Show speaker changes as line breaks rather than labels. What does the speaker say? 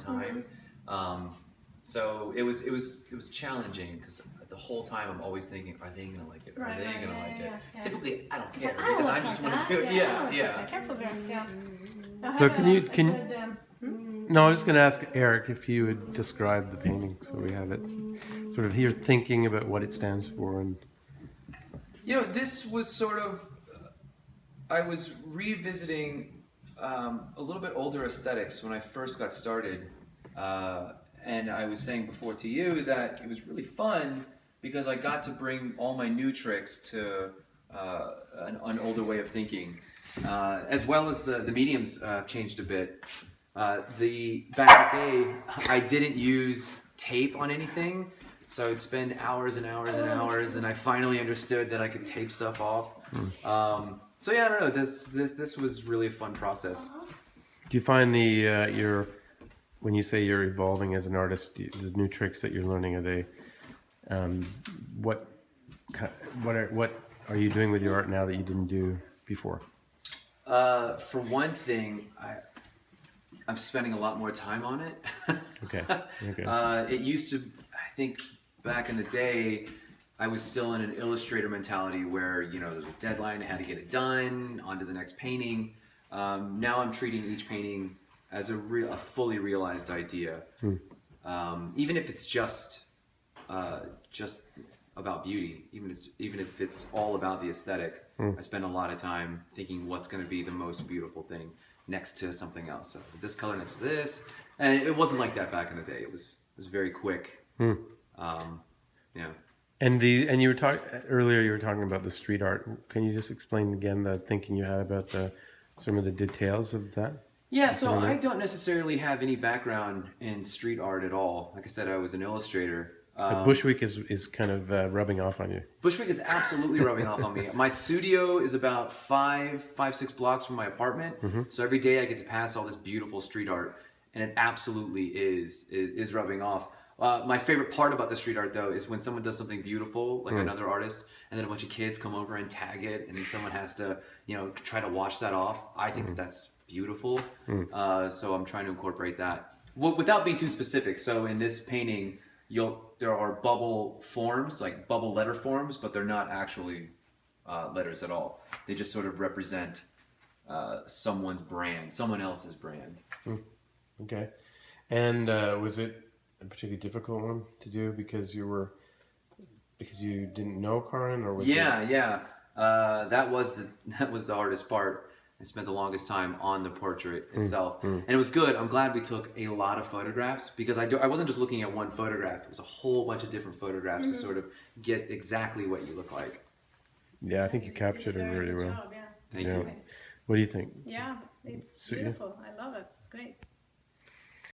time. So it was challenging because the whole time I'm always thinking, are they gonna like it? Are they gonna like it? Typically, I don't care because I just want to do it. Yeah.
Careful there. Yeah.
So No, I was just going to ask Erik if you would describe the painting so we have it sort of here thinking about what it stands for. And
this was sort of, I was revisiting a little bit older aesthetics when I first got started. And I was saying before to you that it was really fun because I got to bring all my new tricks to an older way of thinking, as well as the mediums changed a bit. Back in the day, I didn't use tape on anything, so I'd spend hours and hours and hours, and I finally understood that I could tape stuff off. So yeah, I don't know. This was really a fun process.
Do you find when you say you're evolving as an artist, the new tricks that you're learning, are they what are you doing with your art now that you didn't do before?
For one thing, I'm spending a lot more time on it.
Okay.
It used to, I think back in the day, I was still in an illustrator mentality where, there's a deadline, I had to get it done, on to the next painting. Now I'm treating each painting as a fully realized idea. Even if it's just about beauty, even if it's all about the aesthetic, I spend a lot of time thinking what's going to be the most beautiful thing next to something else. So this color next to this, and it wasn't like that back in the day. It was very quick. Yeah.
And you were earlier. You were talking about the street art. Can you just explain again the thinking you had about some of the details of that?
Yeah. So I don't necessarily have any background in street art at all. Like I said, I was an illustrator.
But Bushwick is kind of rubbing off on you.
Bushwick is absolutely rubbing off on me. My studio is about 6 blocks from my apartment. So every day I get to pass all this beautiful street art, and it absolutely is rubbing off. My favorite part about the street art, though, is when someone does something beautiful, like another artist, and then a bunch of kids come over and tag it, and then someone has to, try to wash that off. I think that's beautiful. So I'm trying to incorporate that. Well, without being too specific. So in this painting, there are bubble forms, like bubble letter forms, but they're not actually letters at all. They just sort of represent someone's brand, someone else's brand.
Okay. And was it a particularly difficult one to do because you didn't know Karin, or was
that was the hardest part. I spent the longest time on the portrait itself, and it was good. I'm glad we took a lot of photographs because I wasn't just looking at one photograph. It was a whole bunch of different photographs to sort of get exactly what you look like.
Yeah, I think you captured it really well.
Job, yeah.
Thank you.
What do you think?
Yeah, it's beautiful. I love it. It's great.